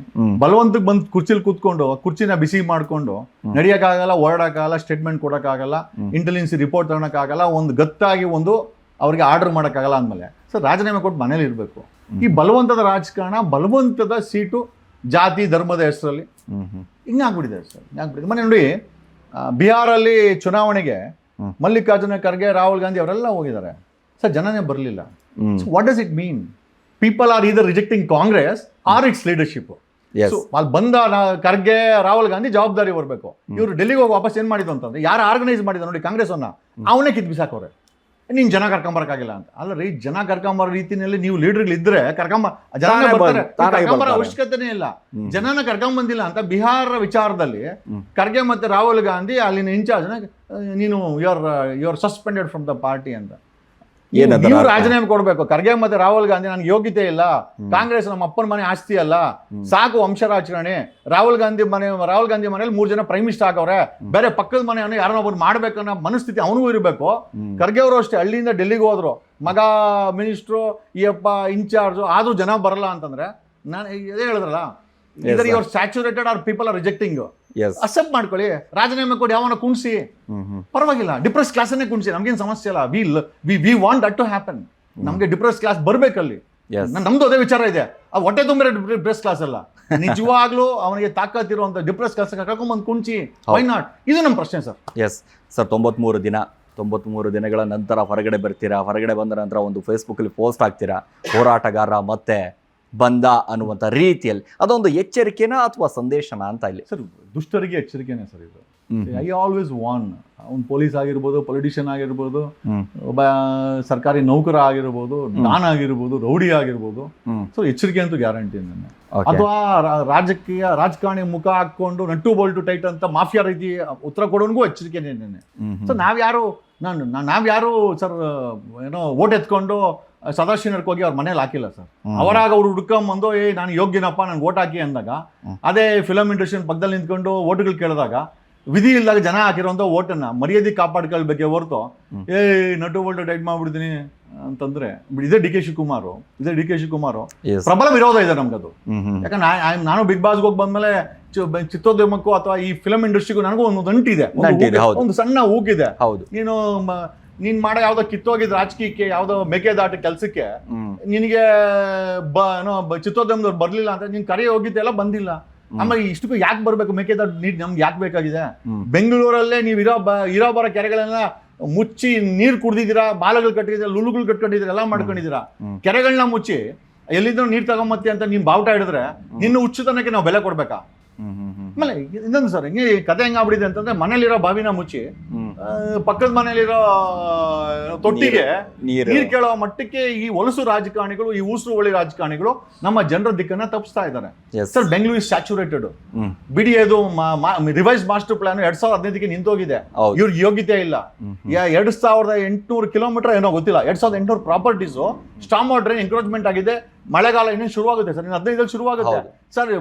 ಬಲವಂತಕ್ಕೆ ಬಂದು ಕುರ್ಚಿಲಿ ಕೂತ್ಕೊಂಡು ಕುರ್ಚಿನ ಬಿಸಿ ಮಾಡ್ಕೊಂಡು ನಡೆಯಕ್ಕಾಗಲ್ಲ, ಓಡಾಡಕ್ಕಾಗಲ್ಲ, ಸ್ಟೇಟ್ಮೆಂಟ್ ಕೊಡಕ್ಕಾಗಲ್ಲ, ಇಂಟೆಲಿಜೆನ್ಸ್ ರಿಪೋರ್ಟ್ ತಗೊಳಕ್ಕಾಗಲ್ಲ, ಒಂದು ಗತ್ತಾಗಿ ಒಂದು ಅವ್ರಿಗೆ ಆರ್ಡರ್ ಮಾಡೋಕ್ಕಾಗಲ್ಲ ಅಂದಮೇಲೆ ಸರ್ ರಾಜೀನಾಮೆ ಕೊಟ್ಟು ಮನೇಲಿ ಇರಬೇಕು. ಈ ಬಲವಂತದ ರಾಜಕಾರಣ, ಬಲವಂತದ ಸೀಟು ಜಾತಿ ಧರ್ಮದ ಹೆಸರಲ್ಲಿ ಹಿಂಗಾಗ್ಬಿಟ್ಟಿದೆ ಸರ್, ಹಿಂಗಾಗ್ಬಿಟ್ಟಿದೆ. ಮನೆ ನೋಡಿ, ಬಿಹಾರಲ್ಲಿ ಚುನಾವಣೆಗೆ ಮಲ್ಲಿಕಾರ್ಜುನ ಖರ್ಗೆ, ರಾಹುಲ್ ಗಾಂಧಿ ಅವರೆಲ್ಲ ಹೋಗಿದ್ದಾರೆ ಸರ್, ಜನನೇ ಬರಲಿಲ್ಲ. What does it mean? People are either rejecting Congress or its leadership. Yes. ಅಲ್ಲಿ ಬಂದ ಖರ್ಗೆ ರಾಹುಲ್ ಗಾಂಧಿ ಜವಾಬ್ದಾರಿ ಬರಬೇಕು. ಇವರು ಡೆಲ್ಲಿಗೆ ಹೋಗಿ ವಾಪಸ್ ಏನ್ ಮಾಡಿದ್ರು ಅಂತಂದ್ರೆ, ಯಾರು ಆರ್ಗನೈಸ್ ಮಾಡಿದ ನೋಡಿ ಕಾಂಗ್ರೆಸ್ ಅನ್ನ, ಅವನೇ ಕಿತ್ ಬಿಸಾಕವ್ರೆ. ನೀನ್ ಜನ ಕರ್ಕೊಂಬರಕ್ಕಾಗಿಲ್ಲ ಅಂತ. ಅಲ್ಲ ರೀ, ಜನ ಕರ್ಕೊಂಬರೋ ರೀತಿಯಲ್ಲಿ ನೀವು ಲೀಡರ್ಗಳು ಇದ್ರೆ ಕರ್ಕೊಂಬರೋ ಅವಶ್ಯಕತೆನೇ ಇಲ್ಲ. ಜನನ ಕರ್ಕೊಂಬಂದಿಲ್ಲ ಅಂತ ಬಿಹಾರ ವಿಚಾರದಲ್ಲಿ ಖರ್ಗೆ ಮತ್ತೆ ರಾಹುಲ್ ಗಾಂಧಿ ಅಲ್ಲಿನ ಇನ್ಚಾರ್ಜ್ ನೀನು you are suspended from the party ಅಂತ ನೀವು ರಾಜೀನಾಮೆ ಕೊಡ್ಬೇಕು. ಖರ್ಗೆ ಮತ್ತೆ ರಾಹುಲ್ ಗಾಂಧಿ ನನ್ಗೆ ಯೋಗ್ಯತೆ ಇಲ್ಲ, ಕಾಂಗ್ರೆಸ್ ನಮ್ಮ ಅಪ್ಪನ ಮನೆ ಆಸ್ತಿ ಅಲ್ಲ, ಸಾಕು ವಂಶರಾಜಕಾರಣಿ. ರಾಹುಲ್ ಗಾಂಧಿ ಮನೇಲಿ 3 ಜನ ಪ್ರೈಮ್ ಮಿನಿಸ್ಟರ್ ಆಗವ್ರೆ, ಬೇರೆ ಪಕ್ಕದ ಮನೆಯನ್ನು ಯಾರನ್ನ ಒಬ್ಬರು ಮಾಡ್ಬೇಕನ್ನೋ ಮನಸ್ಥಿತಿ ಅವನಿಗೂ ಇರಬೇಕು. ಖರ್ಗೆ ಅವರು ಅಷ್ಟೇ, ಹಳ್ಳಿಯಿಂದ ಡೆಲ್ಲಿಗೆ ಹೋದ್ರು, ಮಗ ಮಿನಿಸ್ಟ್ರು, ಈ ಅಪ್ಪ ಇನ್ಚಾರ್ಜು, ಆದ್ರೂ ಜನ ಬರಲ್ಲ ಅಂತಂದ್ರೆ ನಾನು ಇದೇ ಹೇಳಿದ್ರಲ್ಲ, ಇದರ್ your saturated are people are rejecting. Accept ಮಾಡ್ಕೊಳ್ಳಿ, ರಾಜೀನಾಮೆ ಕೊಡಿ, ಅವನ ಕುಣಿಸಿ, ಪರವಾಗಿಲ್ಲ. ಡಿಪ್ರೆಸ್ ಕ್ಲಾಸನ್ನೇ ಕುಣಿಸಿ, ನಮ್ಗೇನು ಸಮಸ್ಯೆ ಇಲ್ಲ. We want that to happen. ನಮ್ಗೆ ಡಿಪ್ರೆಸ್ ಕ್ಲಾಸ್ ಬರ್ಬೇಕಲ್ಲಿ. ನಮ್ದು ಅದೇ ವಿಚಾರ ಇದೆ. ಆ ಹೊಟ್ಟೆ ತುಂಬಿರೋ ಡಿಪ್ರೆಸ್ ಕ್ಲಾಸ್ ಅಲ್ಲ, ನಿಜವಾಗ್ಲೂ ಅವನಿಗೆ ತಾಕತ್ತಿರುವಂತ ಡಿಪ್ರೆಸ್ ಕ್ಲಾಸ್ ಕರ್ಕೊಂಡ್ಬಂದು ಕುಣಿಸಿ. Why not? ಇದು ನಮ್ಮ ಪ್ರಶ್ನೆ ಸರ್. ಎಸ್ ಸರ್, 93 ದಿನಗಳ ನಂತರ ಹೊರಗಡೆ ಬರ್ತೀರಾ. ಹೊರಗಡೆ ಬಂದ ನಂತರ ಒಂದು ಫೇಸ್ಬುಕ್ಕಲ್ಲಿ ಪೋಸ್ಟ್ ಹಾಕ್ತೀರಾ, ಹೋರಾಟಗಾರ ಮತ್ತೆ ಬಂದ ಅನ್ನುವಂಥ ರೀತಿಯಲ್ಲಿ. ಅದೊಂದು ಎಚ್ಚರಿಕೆನಾ ಅಥವಾ ಸಂದೇಶನ ಅಂತ ಇಲ್ಲಿ? ಸರ್, ದುಷ್ಟರಿಗೆ ಎಚ್ಚರಿಕೆನೇ ಸರ್ ಇದು. I always warn. ಅವ್ನು ಪೊಲೀಸ್ ಆಗಿರ್ಬೋದು, ಪೊಲಿಟಿಷಿಯನ್ ಆಗಿರ್ಬೋದು, ಒಬ್ಬ ಸರ್ಕಾರಿ ನೌಕರ ಆಗಿರ್ಬೋದು, ಡಾನ್ ಆಗಿರ್ಬೋದು, ರೌಡಿ ಆಗಿರ್ಬೋದು. ಸೊ ಎಚ್ಚರಿಕೆ ಅಂತೂ ಗ್ಯಾರಂಟಿ ನನ್ನ. ಅಥವಾ ರಾಜಕಾರಣಿ ಮುಖ ಹಾಕೊಂಡು ನಟ್ಟು ಬೋಲ್ಟು ಟೈಟ್ ಅಂತ ಮಾಫಿಯಾ ರೀತಿ ಉತ್ತರ ಕೊಡೋನ್ಗೂ ಎಚ್ಚರಿಕೆನೇ. ಸೊ ನಾವ್ಯಾರು ಸರ್ ಏನೋ ಓಟ್ ಎತ್ಕೊಂಡು ಸದಾಶಿವನರ್ಗೆ ಹೋಗಿ ಅವ್ರ ಮನೇಲಿ ಹಾಕಿಲ್ಲ ಸರ್. ಅವರಾಗ ಅವ್ರು ಹುಡ್ಕೊಂಬಂದು ನಾನು ಯೋಗ್ಯನಪ್ಪ, ನನ್ಗೆ ಓಟ್ ಹಾಕಿ ಅಂದಾಗ, ಅದೇ ಫಿಲಮ್ ಇಂಡಸ್ಟ್ರಿ ಪಕ್ಕದಲ್ಲಿ ನಿಂತ್ಕೊಂಡು ಓಟ್ಗಳು ಕೇಳಿದಾಗ ವಿಧಿ ಇಲ್ದಾಗ ಜನ ಹಾಕಿರೋಂಥ ಓಟನ್ನ ಮರ್ಯಾದೆ ಕಾಪಾಡ್ಕೊಳ್ಬೇಕೆ ಹೊರತು ನಟು ಬೋಲ್ಟು ಟೈಟ್ ಮಾಡ್ಬಿಡ್ತೀನಿ ಅಂತಂದ್ರೆ ಇದೇ ಡಿ ಕೆ ಶಿವಕುಮಾರ್ ಪ್ರಬಲ ವಿರೋಧ ಇದೆ ನಮ್ಗದು. ಯಾಕಂದ್ರೆ ನಾನು ಬಿಗ್ ಬಾಸ್ಗೆ ಹೋಗಿ ಬಂದ್ಮೇಲೆ ಚಿತ್ರೋದ್ಯಮಕ್ಕೂ ಅಥವಾ ಈ ಫಿಲಮ್ ಇಂಡಸ್ಟ್ರಿಗೂ ನನಗೂ ಒಂದು ನಂಟಿದೆ, ಒಂದು ಸಣ್ಣ ಊಗಿದೆ. ನೀನ್ ಮಾಡೋ ಯಾವ್ದೋ ಕಿತ್ತೋಗಿದ್ ರಾಜಕೀಯಕ್ಕೆ, ಯಾವ್ದೋ ಮೇಕೆದಾಟ ಕೆಲ್ಸಕ್ಕೆ ನಿನಗೆ ಚಿತ್ರೋದ್ಯಮದವ್ರು ಬರ್ಲಿಲ್ಲ ಅಂತ ನೀನ್ ಕರೆ ಹೋಗಿದ್ದೆ ಎಲ್ಲ ಬಂದಿಲ್ಲ. ಆಮೇಲೆ ಇಷ್ಟಕ್ಕೂ ಯಾಕೆ ಬರ್ಬೇಕು ಮೇಕೆದಾಟ ನೀರ್? ನಮ್ಗೆ ಯಾಕೆ ಬೇಕಾಗಿದೆ? ಬೆಂಗಳೂರಲ್ಲೇ ನೀವು ಇರೋ ಬರೋ ಕೆರೆಗಳನ್ನ ಮುಚ್ಚಿ ನೀರ್ ಕುಡ್ದಿದ್ದೀರಾ, ಬಾಲಗಳು ಕಟ್ಟಿದ್ದೀರಾ, ಲುಲುಗಳು ಕಟ್ಕೊಂಡಿದ್ದೀರಾ, ಎಲ್ಲ ಮಾಡ್ಕೊಂಡಿದ್ದೀರಾ. ಕೆರೆಗಳನ್ನ ಮುಚ್ಚಿ ಎಲ್ಲಿಂದ ನೀರ್ ತಗೊಂಬತ್ತಿ ಅಂತ ನೀನ್ ಬಾವುಟ ಹಿಡಿದ್ರೆ ನಿನ್ನ ಹುಚ್ಚುತನಕ್ಕೆ ನಾವು ಬೆಲೆ ಕೊಡ್ಬೇಕಾ? ಆಮೇಲೆ ಇನ್ನೊಂದು ಸರ್, ಹಿಂಗೆ ಕತೆ ಹೆಂಗಾಗ್ಬಿಡಿದೆ ಅಂತಂದ್ರೆ, ಮನೇಲಿರೋ ಬಾವಿನ ಮುಚ್ಚಿ ಪಕ್ಕದ ಮನೇಲಿರೋ ತೊಟ್ಟಿಗೆ ನೀರ್ ಕೇಳೋ ಮಟ್ಟಕ್ಕೆ ಈ ಹೊಲಸು ರಾಜಕಾರಣಿಗಳು, ಈ ಊಸರು ಒಳ್ಳೆ ರಾಜಕಾರಣಿಗಳು ನಮ್ಮ ಜನರ ದಿಕ್ಕನ್ನ ತಪ್ಪಿಸ್ತಾ ಇದ್ದಾರೆ ಸರ್. Bengaluru is saturated. ಬಿಡಿಯೋದು ರಿವೈಸ್ ಮಾಸ್ಟರ್ ಪ್ಲಾನ್ 2015ಕ್ಕೆ ನಿಂತೋಗಿದೆ. ಇವ್ರ ಯೋಗ್ಯತೆ ಇಲ್ಲ. 2800 ಕಿಲೋಮೀಟರ್ ಏನೋ ಗೊತ್ತಿಲ್ಲ, 2800 ಪ್ರಾಪರ್ಟೀಸು ಸ್ಟಾಮ್ ವಾಟರ್ ಎನ್ಕ್ರೋಚ್ಮೆಂಟ್ ಆಗಿದೆ. ಮಳೆಗಾಲ ಇನ್ನೇನು ಶುರುವಾಗುತ್ತೆ ಸರ್, 15 ಶುರುವಾಗುತ್ತೆ ಸರ್.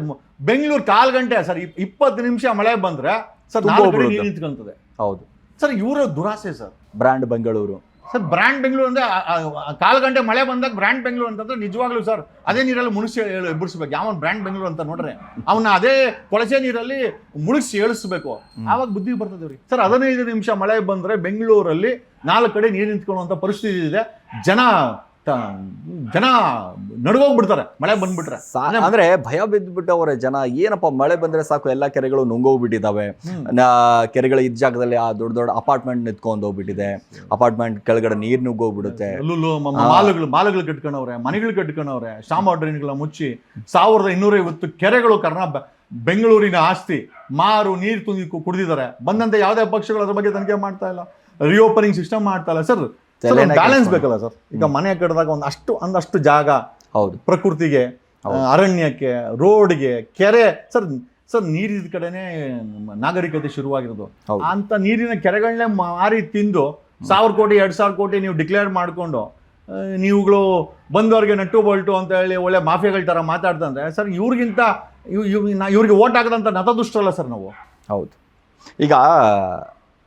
ಬೆಂಗಳೂರು 1/4 ಗಂಟೆ ಸರ್, 20 ನಿಮಿಷ ಮಳೆ ಬಂದ್ರೆ ಸರ್ 4 ಕಡೆ ನೀರು ನಿಂತ್ಕೊಂತದೆ. ಹೌದು ಸರ್, ಇವರ ದುರಾಸೆ sir. Brand Bengaluru sir, brand Bengaluru ಅಂದ್ರೆ 1/4 ಗಂಟೆ ಮಳೆ ಬಂದಾಗ ಬ್ರ್ಯಾಂಡ್ ಬೆಂಗಳೂರು ಅಂತಂದ್ರೆ ನಿಜವಾಗ್ಲೂ ಸರ್ ಅದೇ ನೀರಲ್ಲಿ ಮುಳುಗಿಸಿ ಎಬ್ಬರಿಸ್ಬೇಕು. ಯಾವ ಬ್ರ್ಯಾಂಡ್ ಬೆಂಗಳೂರು ಅಂತ ನೋಡ್ರೆ ಅವನ್ನ ಅದೇ ಕೊಳಚೆ ನೀರಲ್ಲಿ ಮುಳುಗಿಸಿ ಏಳಿಸ್ಬೇಕು, ಆವಾಗ ಬುದ್ಧಿ ಬರ್ತದೆ ರೀ ಸರ್. 15 ನಿಮಿಷ ಮಳೆ ಬಂದ್ರೆ ಬೆಂಗಳೂರಲ್ಲಿ 4 ಕಡೆ ನೀರು ನಿಂತ್ಕೊಳ್ಳುವಂತ ಪರಿಸ್ಥಿತಿ ಇದೆ. ಜನ ನಡ್ಗೋಗ್ಬಿಡ್ತಾರೆ ಮಳೆ ಬಂದ್ಬಿಟ್ರೆ. ಅಂದ್ರೆ ಭಯ ಬಿದ್ದುಬಿಟ್ಟವ್ರೆ ಜನ. ಏನಪ್ಪ, ಮಳೆ ಬಂದ್ರೆ ಸಾಕು ಎಲ್ಲ ಕೆರೆಗಳು ನುಂಗೋಗ್ಬಿಟ್ಟಿದಾವೆ. ಕೆರೆಗಳ ಇದ್ದ ಜಾಗದಲ್ಲಿ ಆ ದೊಡ್ಡ ಅಪಾರ್ಟ್ಮೆಂಟ್ ನಿಂತ್ಕೊಂಡು ಹೋಗ್ಬಿಟ್ಟಿದೆ. ಅಪಾರ್ಟ್ಮೆಂಟ್ ಕೆಳಗಡೆ ನೀರ್ ನುಗ್ಗೋಗ್ಬಿಡುತ್ತೆ. ಮಾಲುಗಳು ಕಟ್ಕೊಂಡವ್ರೆ, ಮನೆಗಳು ಕಟ್ಕೊಂಡವ್ರೆ, ಸ್ಟಾಮ್ ವಾಟರ್ಗಳ ಮುಚ್ಚಿ 1250 ಕೆರೆಗಳು ಬೆಂಗಳೂರಿನ ಆಸ್ತಿ ಮಾರು ನೀರು ತುಂಬಿ ಕುಡಿದಿದ್ದಾರೆ. ಬಂದಂತೆ ಯಾವುದೇ ಪಕ್ಷಗಳು ಅದ್ರ ಬಗ್ಗೆ ತನಿಖೆ ಮಾಡ್ತಾ ಇಲ್ಲ, ರಿಓಪನಿಂಗ್ ಸಿಸ್ಟಮ್ ಮಾಡ್ತಾ ಇಲ್ಲ ಸರ್. ಬ್ಯಾಲೆನ್ಸ್ ಬೇಕಲ್ಲ ಸರ್. ಈಗ ಮನೆ ಕಟ್ಟಿದಾಗ ಒಂದಷ್ಟು ಜಾಗ ಪ್ರಕೃತಿಗೆ, ಅರಣ್ಯಕ್ಕೆ, ರೋಡ್ಗೆ, ಕೆರೆ ಸರ್ ನೀರಿದ ಕಡೆನೆ ನಾಗರಿಕತೆ ಶುರುವಾಗಿರೋದು. ಅಂತ ನೀರಿನ ಕೆರೆಗಳನ್ನೇ ಮಾರಿ ತಿಂದು 1000 ಕೋಟಿ 2000 ಕೋಟಿ ನೀವು ಡಿಕ್ಲೇರ್ ಮಾಡ್ಕೊಂಡು ನೀವುಗಳು ಬಂದವ್ರಿಗೆ ನಟ್ಟು ಬೋಲ್ಟು ಅಂತ ಹೇಳಿ ಒಳ್ಳೆ ಮಾಫಿಯಾಗಳ ತರ ಮಾತಾಡ್ತಂದ್ರೆ ಸರ್, ಇವ್ರಿಗೆ ಓಟ್ ಹಾಕದಂತ ನತದುಷ್ಟರಲ್ಲ ಸರ್ ನಾವು. ಹೌದು. ಈಗ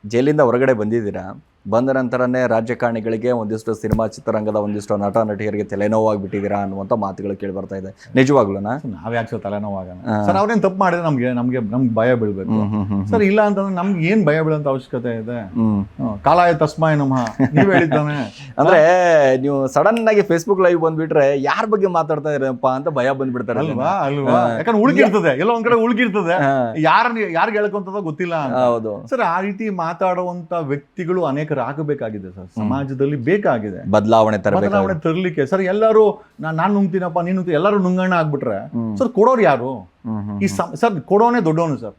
ಜೈಲಿಂದ ಹೊರಗಡೆ ಬಂದಿದ್ದೀರಾ, ಬಂದ ನಂತರನೇ ರಾಜಕಾರಣಿಗಳಿಗೆ ಒಂದಿಷ್ಟು ಸಿನಿಮಾ ಚಿತ್ರರಂಗದ ಒಂದಿಷ್ಟು ನಟ ನಟಿಯರಿಗೆ ತಲೆನೋವಾಗಿಬಿಟ್ಟಿದ್ದೀರಾ ಅನ್ನುವಂಥ ಮಾತುಗಳು ಕೇಳಿ ಬರ್ತಾ ಇದೆ. ನಿಜವಾಗ್ಲೂ ನಾವ್ ಯಾಕೆ ಸರ್ ತಲೆನೋವಾಗೋಣ ಸರ್? ಅವ್ರೇನ್ ತಪ್ಪು ಮಾಡಿದ್ರೆ ನಮ್ಗೆ ಭಯ ಬೀಳ್ಬೇಕು ಸರ್? ಇಲ್ಲ ಅಂತಂದ್ರೆ ನಮ್ಗೆ ಏನ್ ಭಯ ಬೀಳಂತ ಅವಶ್ಯಕತೆ ಇದೆ? ಕಾಲಾಯ ತಸ್ಮಾಯ ನಮಃ ನೀವ್ ಹೇಳಿದ್ದಾನೆ. ಅಂದ್ರೆ ನೀವು ಸಡನ್ ಆಗಿ ಫೇಸ್ಬುಕ್ ಲೈವ್ ಬಂದ್ಬಿಟ್ರೆ ಯಾರ ಬಗ್ಗೆ ಮಾತಾಡ್ತಾ ಇರಪ್ಪ ಅಂತ ಭಯ ಬಂದ್ಬಿಡ್ತಾರೆ ಅಲ್ವಾ? ಯಾಕಂದ್ರೆ ಉಳ್ಕಿರ್ತದೆ, ಎಲ್ಲೋ ಒಂದ್ ಕಡೆ ಉಳ್ಕಿರ್ತದೆ, ಯಾರಿಗೆ ಹೇಳ್ಕೊಂತದೋ ಗೊತ್ತಿಲ್ಲ. ಹೌದು ಸರ್, ಆ ರೀತಿ ಮಾತಾಡುವಂತ ವ್ಯಕ್ತಿಗಳು ಅನೇಕ ನಾಯಕರು ಆಗಬೇಕಾಗಿದೆ ಸರ್, ಸಮಾಜದಲ್ಲಿ ಬೇಕಾಗಿದೆ ಬದಲಾವಣೆ ತರಲಿಕ್ಕೆ. ಸರ್ ಎಲ್ಲರೂ ನಾನ್ ನುಂಗ್ತೀನಪ್ಪ ನೀನು ಎಲ್ಲರೂ ನುಂಗಣ್ಣ ಆಗ್ಬಿಟ್ರೆ ಸರ್ ಕೊಡೋರು ಯಾರು? ಈ ಸರ್ ಕೊಡೋನೇ ದೊಡ್ಡವನು ಸರ್.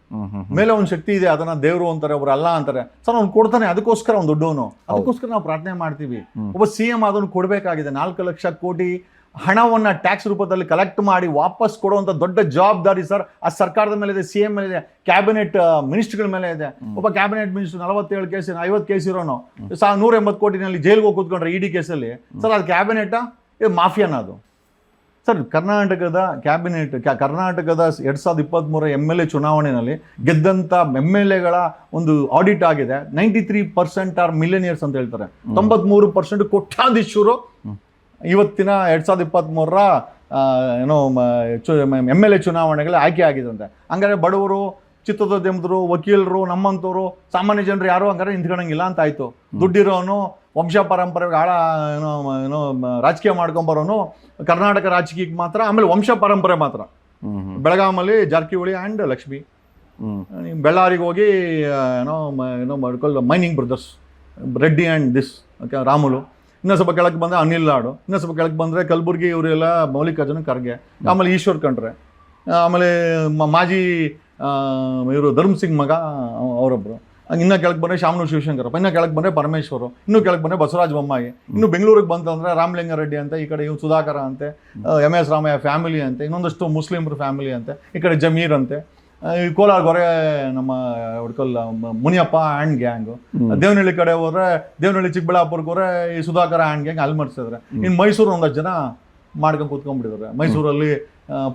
ಮೇಲೆ ಒಂದು ಶಕ್ತಿ ಇದೆ, ಅದನ್ನ ದೇವ್ರು ಅಂತಾರೆ, ಒಬ್ರು ಅಲ್ಲ ಅಂತಾರೆ. ಸರ್ ಅವ್ನು ಕೊಡ್ತಾನೆ, ಅದಕ್ಕೋಸ್ಕರ ಅವ್ನು ದೊಡ್ಡವನು, ಅದಕ್ಕೋಸ್ಕರ ನಾವು ಪ್ರಾರ್ಥನೆ ಮಾಡ್ತೀವಿ. ಒಬ್ಬ CM ಅದನ್ನು ಕೊಡ್ಬೇಕಾಗಿದೆ. 4 ಲಕ್ಷ ಕೋಟಿ ಹಣವನ್ನ ಟ್ಯಾಕ್ಸ್ ರೂಪದಲ್ಲಿ ಕಲೆಕ್ಟ್ ಮಾಡಿ ವಾಪಸ್ ಕೊಡುವಂತ ದೊಡ್ಡ ಜವಾಬ್ದಾರಿ ಸರ್ ಆ ಸರ್ಕಾರದ ಮೇಲೆ ಇದೆ, CM ಮೇಲೆ ಇದೆ, ಕ್ಯಾಬಿನೆಟ್ ಮಿನಿಸ್ಟರ್ಗಳ ಮೇಲೆ ಇದೆ. ಒಬ್ಬ ಕ್ಯಾಬಿನೆಟ್ ಮಿನಿಸ್ಟರ್ 47 ಕೇಸ್ 50 ಕೇಸ್ ಇರೋನು 180 ಕೋಟಿನಲ್ಲಿ ಜೈಲ್ಗೆ ಹೋಗಿ ಕೂತ್ಕೊಂಡ್ರೆ ED ಕೇಸಲ್ಲಿ. ಸರ್ ಅದು ಕ್ಯಾಬಿನೆಟ್ ಇದು ಮಾಫಿಯಾನ ಅದು ಸರ್. ಕರ್ನಾಟಕದ ಕ್ಯಾಬಿನೆಟ್ ಕರ್ನಾಟಕದ 2023 MLA ಚುನಾವಣೆಯಲ್ಲಿ ಗೆದ್ದಂತ MLAಗಳ ಒಂದು ಆಡಿಟ್ ಆಗಿದೆ. 93% ಆರ್ ಮಿಲಿಯನಿಯರ್ಸ್ ಅಂತ ಹೇಳ್ತಾರೆ. 93% ಕೋಟ್ಯಾಧೀಶರು ಇವತ್ತಿನ 2023 ಏನೋ MLA ಚುನಾವಣೆಗಳ ಆಯ್ಕೆ ಆಗಿದಂತೆ. ಹಂಗಾರೆ ಬಡವರು, ಚಿತ್ರೋದ್ಯಮದರು, ವಕೀಲರು, ನಮ್ಮಂಥವ್ರು ಸಾಮಾನ್ಯ ಜನರು ಯಾರು ಹಂಗಾರೆ ನಿಂತ್ಕೊಳಂಗಿಲ್ಲ ಅಂತ ಆಯ್ತು. ದುಡ್ಡಿರೋನು, ವಂಶ ಪರಂಪರೆ ಏನೋ ರಾಜಕೀಯ ಮಾಡ್ಕೊಂಬರೋನು ಕರ್ನಾಟಕ ರಾಜಕೀಯಕ್ಕೆ ಮಾತ್ರ, ಆಮೇಲೆ ವಂಶ ಪರಂಪರೆ ಮಾತ್ರ. ಬೆಳಗಾಮಲ್ಲಿ ಜಾರಕಿಹೊಳಿ ಆ್ಯಂಡ್ ಲಕ್ಷ್ಮಿ, ಬೆಳ್ಳಾರಿಗೆ ಹೋಗಿ ಏನೋ ಮಾಡ್ಕೊಳ್ಳೋ mining brothers, Reddy and this Ramulu. ಇನ್ನೂ ಸ್ವಲ್ಪ ಕೆಳಗೆ ಬಂದರೆ ಅನಿಲ್ ಲಾಡು, ಇನ್ನೂ ಸ್ವಲ್ಪ ಕೆಳಗೆ ಬಂದರೆ ಕಲಬುರ್ಗಿ ಇವರೆಲ್ಲ ಮೌಲಿಕಾರ್ಜುನ ಖರ್ಗೆ, ಆಮೇಲೆ ಈಶ್ವರ್ ಖಂಡ್ರೆ, ಆಮೇಲೆ ಮಾಜಿ ಇವರು ಧರ್ಮ್ ಸಿಂಗ್ ಮಗ ಅವರೊಬ್ಬರು. ಇನ್ನೂ ಕೆಳಗೆ ಬಂದರೆ ಶಾಮನೂರು ಶಿವಶಂಕರಪ್ಪ, ಇನ್ನೂ ಕೆಳಗೆ ಬಂದರೆ ಪರಮೇಶ್ವರು, ಇನ್ನೂ ಕೆಳಗೆ ಬಂದರೆ ಬಸವರಾಜ ಬೊಮ್ಮಾಯಿ. ಇನ್ನು ಬೆಂಗಳೂರಿಗೆ ಬಂತಂದರೆ ರಾಮಲಿಂಗಾರೆಡ್ಡಿ ಅಂತ, ಈ ಕಡೆ ಇವ್ನು ಸುಧಾಕರ ಅಂತೆ, MS ರಾಮಯ್ಯ ಫ್ಯಾಮಿಲಿ ಅಂತೆ, ಇನ್ನೊಂದಷ್ಟು ಮುಸ್ಲಿಮ್ರ ಫ್ಯಾಮಿಲಿ ಅಂತೆ, ಈ ಕಡೆ ಜಮೀರ್ ಅಂತೆ, ಈ ಕೋಲಾರ ಗೊರೆ ನಮ್ಮ ಹುಡ್ಕಲ್ಲ ಮುನಿಯಪ್ಪ ಆ್ಯಂಡ್ ಗ್ಯಾಂಗು. ದೇವನಹಳ್ಳಿ ಕಡೆ ಹೋದ್ರೆ ದೇವನಹಳ್ಳಿ ಚಿಕ್ಕಬಳ್ಳಾಪುರಕ್ಕೆ ಹೋದ್ರೆ ಈ ಸುಧಾಕರ ಆ್ಯಂಡ್ ಗ್ಯಾಂಗ್ ಅಲ್ಲಿ ಮಾಡಿಸಿದ್ರೆ. ಇನ್ನು ಮೈಸೂರು ಒಂದಷ್ಟು ಜನ ಮಾಡ್ಕೊಂಡು ಕೂತ್ಕೊಂಡ್ಬಿಟ್ಟಿದ್ದಾರೆ. ಮೈಸೂರಲ್ಲಿ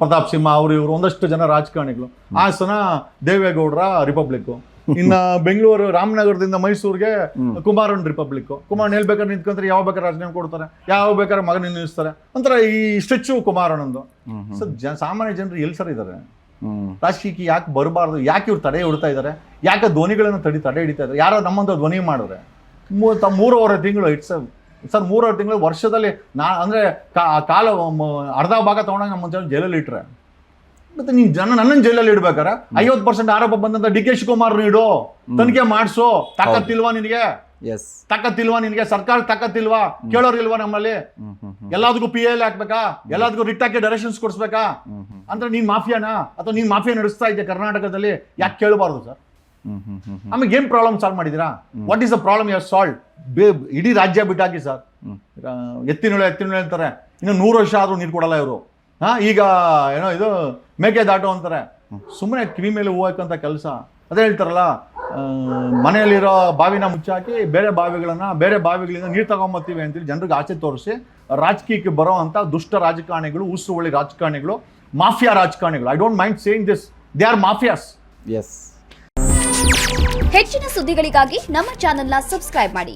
ಪ್ರತಾಪ್ ಸಿಂಹ ಅವರು ಇವರು ಒಂದಷ್ಟು ಜನ ರಾಜಕಾರಣಿಗಳು. ಹಾಸನ ದೇವೇಗೌಡರ ರಿಪಬ್ಲಿಕ್. ಇನ್ನ ಬೆಂಗಳೂರು ರಾಮನಗರದಿಂದ ಮೈಸೂರಿಗೆ ಕುಮಾರನ್ ರಿಪಬ್ಲಿಕ್. ಕುಮಾರನ್ ಹೇಳ್ಬೇಕಾದ್ರೆ ನಿಂತ್ಕೊಂತಾರೆ, ಯಾವ ಬೇಕಾದ್ರೆ ರಾಜಕಾರಣ ಕೊಡ್ತಾರೆ, ಯಾವ ಬೇಕಾದ್ರೆ ಮಗನ ನಿಲ್ಲಿಸ್ತಾರೆ ಅಂತಾರೆ. ಈ ಸ್ಟ್ರೆಚ್ಚು ಕುಮಾರನಂದು. ಸರ್ ಸಾಮಾನ್ಯ ಜನರು ಎಲ್ಲಿ ಸರ್ ಇದ್ದಾರೆ? ರಾಜಕೀಯಕ್ಕೆ ಯಾಕೆ ಬರಬಾರ್ದು? ಯಾಕೆ ಇವ್ರು ತಡೆ ಹಿಡ್ತಾ ಇದ್ದಾರೆ? ಯಾಕೆ ಧ್ವನಿಗಳನ್ನು ತಡೆ ಹಿಡಿತಾ ಇದ್ದಾರೆ? ಯಾರೋ ನಮ್ಮಂತ ಧ್ವನಿ ಮಾಡಿದ್ರೆ 3.5 ತಿಂಗಳು ಇಟ್ಸ್ ಸರ್. 3.5 ತಿಂಗಳು ವರ್ಷದಲ್ಲಿ ಅಂದ್ರೆ ಕಾಲ ಅರ್ಧ ಭಾಗ ತಗೊಂಡಾಗ ನಮ್ಮ ಜೈಲಲ್ಲಿ ಇಟ್ರೆ ಮತ್ತೆ ನೀನ್ ನನ್ನನ್ನು ಜೈಲಲ್ಲಿ ಇಡ್ಬೇಕಾರೆ 50% ಆರೋಪ ಬಂದಂತ DK ಶಿವಕುಮಾರ್ ಇಡು, ತನಿಖೆ ಮಾಡಿಸು. ತಾಕತ್ತಿಲ್ವಾ ನಿನಗೆ? ತಾಕತ್ತಿಲ್ವಾ ನಿನಗೆ? ಸರ್ಕಾರ ತಾಕತ್ತಿಲ್ವಾ? ಕೇಳೋರಿಲ್ವಾ ನಮ್ಮಲ್ಲಿ? ಎಲ್ಲದಕ್ಕೂ PL ಹಾಕ್ಬೇಕಾ? ಎಲ್ಲದಕ್ಕೂ ರಿಟ್ ಹಾಕಿ ಡೈರೆಕ್ಷನ್ಸ್ ಕೊಡಿಸ್ಬೇಕಾ? ಅಂದ್ರೆ ನೀನ್ ಮಾಫಿಯಾನಾ ಅಥವಾ ನೀನ್ ಮಾಫಿಯಾ ನಡೆಸ್ತಾ ಇದೆಯಾ ಕರ್ನಾಟಕದಲ್ಲಿ? ಯಾಕೆ ಕೇಳಬಾರ್ದು ಸರ್? ಆಮೇಲೆ ಏನ್ ಪ್ರಾಬ್ಲಮ್ ಸಾಲ್ವ್ ಮಾಡಿದೀರಾ? What is the problem you have solve? ಇಡೀ ರಾಜ್ಯ ಬಿಟ್ಟಾಕಿ ಸರ್. ಎತ್ತಿನೊಳೆ ಅಂತಾರೆ, ಇನ್ನು 100 ವರ್ಷ ಆದ್ರೂ ನೀರು ಕೊಡಲ್ಲ ಇವರು. ಈಗ ಏನೋ ಇದು ಮೇಕೆ ದಾಟು ಅಂತಾರೆ. ಸುಮ್ಮನೆ ಕಿವಿ ಮೇಲೆ ಹೂವಕ್ಕಂತ ಕೆಲಸ. ಅದೇ ಹೇಳ್ತಾರಲ್ಲ, ಮನೆಯಲ್ಲಿರೋ ಬಾವಿನ ಮುಚ್ಚಾಕಿ ಬೇರೆ ಬಾವಿಗಳಿಂದ ನೀರು ತಗೊಂಬತ್ತೀವಿ ಅಂತೇಳಿ ಜನರಿಗೆ ಆಚೆ ತೋರಿಸಿ ರಾಜಕೀಯಕ್ಕೆ ಬರೋ ಅಂತ ದುಷ್ಟ ರಾಜಕಾರಣಿಗಳು, ಉಸುರುವಳಿ ರಾಜಕಾರಣಿಗಳು, ಮಾಫಿಯಾ ರಾಜಕಾರಣಿಗಳು. I don't mind saying this, they are mafias. ಹೆಚ್ಚಿನ ಸುದ್ದಿಗಳಿಗಾಗಿ ನಮ್ಮ ಚಾನೆಲ್ನ ಸಬ್ಸ್ಕ್ರೈಬ್ ಮಾಡಿ.